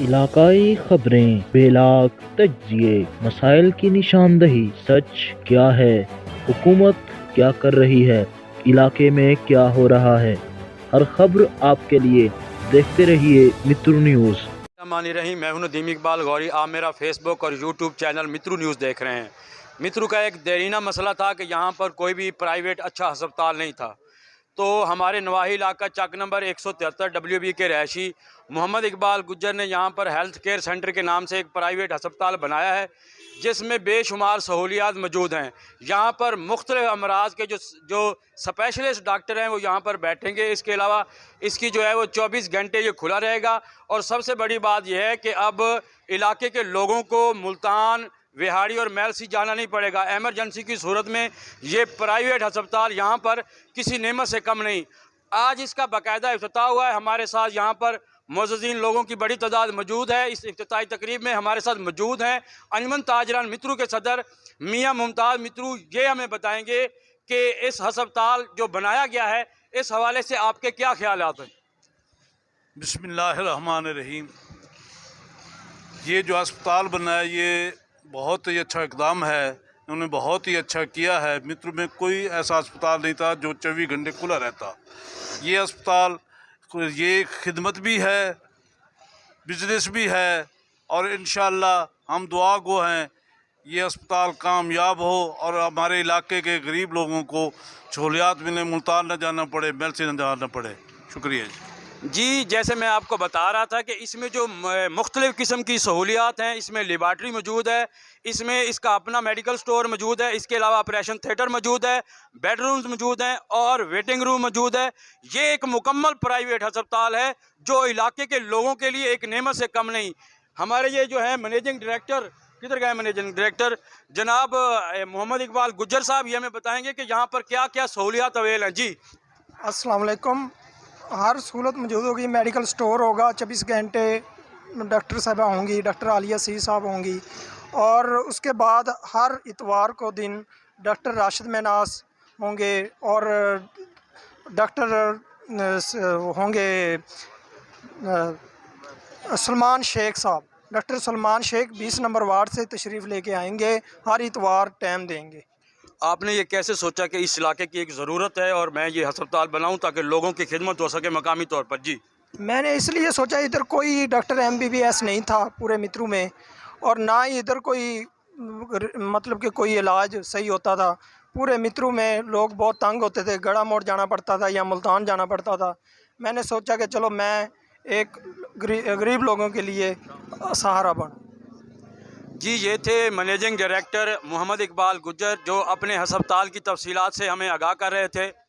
علاقائی خبریں، بلاگ تجزیے، مسائل کی نشاندہی، سچ کیا ہے، حکومت کیا کر رہی ہے، علاقے میں کیا ہو رہا ہے، ہر خبر آپ کے لیے دیکھتے رہیے مترو نیوز۔ الرحمن الرحیم، میں ہوں ندیم اقبال غوری۔ آپ میرا فیس بک اور یوٹیوب چینل مترو نیوز دیکھ رہے ہیں۔ مترو کا ایک دیرینہ مسئلہ تھا کہ یہاں پر کوئی بھی پرائیویٹ اچھا ہسپتال نہیں تھا، تو ہمارے نواحی علاقہ چک نمبر 173 WB کے رہائشی محمد اقبال گجر نے یہاں پر ہیلتھ کیئر سینٹر کے نام سے ایک پرائیویٹ ہسپتال بنایا ہے، جس میں بے شمار سہولیات موجود ہیں۔ یہاں پر مختلف امراض کے جو اسپیشلسٹ ڈاکٹر ہیں وہ یہاں پر بیٹھیں گے۔ اس کے علاوہ اس کی جو ہے وہ 24 گھنٹے یہ کھلا رہے گا، اور سب سے بڑی بات یہ ہے کہ اب علاقے کے لوگوں کو ملتان، وہاڑی اور میلسی جانا نہیں پڑے گا۔ ایمرجنسی کی صورت میں یہ پرائیویٹ ہسپتال یہاں پر کسی نعمت سے کم نہیں۔ آج اس کا باقاعدہ افتتاح ہوا ہے۔ ہمارے ساتھ یہاں پر معززین لوگوں کی بڑی تعداد موجود ہے۔ اس افتتاحی تقریب میں ہمارے ساتھ موجود ہیں انجمن تاجران مترو کے صدر میاں ممتاز مترو۔ یہ ہمیں بتائیں گے کہ اس ہسپتال جو بنایا گیا ہے، اس حوالے سے آپ کے کیا خیالات ہیں؟ بسم اللہ الرحمن الرحیم۔ یہ جو اسپتال بنا ہے یہ بہت ہی اچھا اقدام ہے، انہوں نے بہت ہی اچھا کیا ہے۔ مترو میں کوئی ایسا اسپتال نہیں تھا جو 24 گھنٹے کھلا رہتا۔ یہ اسپتال یہ خدمت بھی ہے، بزنس بھی ہے، اور انشاءاللہ ہم دعا گو ہیں یہ اسپتال کامیاب ہو اور ہمارے علاقے کے غریب لوگوں کو سہولیات ملیں، ملتان نہ جانا پڑے، میلسی نہ جانا پڑے۔ شکریہ جی۔ جی، جیسے میں آپ کو بتا رہا تھا کہ اس میں جو مختلف قسم کی سہولیات ہیں، اس میں لیبارٹری موجود ہے، اس میں اس کا اپنا میڈیکل سٹور موجود ہے، اس کے علاوہ آپریشن تھیٹر موجود ہے، بیڈ رومز موجود ہیں اور ویٹنگ روم موجود ہے۔ یہ ایک مکمل پرائیویٹ ہسپتال ہے جو علاقے کے لوگوں کے لیے ایک نعمت سے کم نہیں۔ ہمارے یہ جو ہے منیجنگ ڈائریکٹر، کدھر گئے منیجنگ ڈائریکٹر جناب محمد اقبال گجر صاحب، یہ ہمیں بتائیں گے کہ یہاں پر کیا کیا سہولیات اویل ہیں۔ جی السلام علیکم۔ ہر سہولت موجود ہوگی، میڈیکل سٹور ہوگا، 24 گھنٹے ڈاکٹر صاحبہ ہوں گی، ڈاکٹر عالیہ سی صاحب ہوں گی، اور اس کے بعد ہر اتوار کو دن ڈاکٹر راشد مناس ہوں گے، اور ڈاکٹر ہوں گے سلمان شیخ صاحب۔ ڈاکٹر سلمان شیخ 20 نمبر وارڈ سے تشریف لے کے آئیں گے، ہر اتوار ٹائم دیں گے۔ آپ نے یہ کیسے سوچا کہ اس علاقے کی ایک ضرورت ہے اور میں یہ ہسپتال بناؤں تاکہ لوگوں کی خدمت ہو سکے مقامی طور پر؟ جی میں نے اس لیے سوچا، ادھر کوئی ڈاکٹر MBBS نہیں تھا پورے مترو میں، اور نہ ہی ادھر کوئی مطلب کہ کوئی علاج صحیح ہوتا تھا۔ پورے مترو میں لوگ بہت تنگ ہوتے تھے، گڑھا موڑ جانا پڑتا تھا یا ملتان جانا پڑتا تھا۔ میں نے سوچا کہ چلو میں ایک غریب لوگوں کے لیے سہارا بنوں۔ جی، یہ تھے منیجنگ ڈائریکٹر محمد اقبال گجر جو اپنے ہسپتال کی تفصیلات سے ہمیں آگاہ کر رہے تھے۔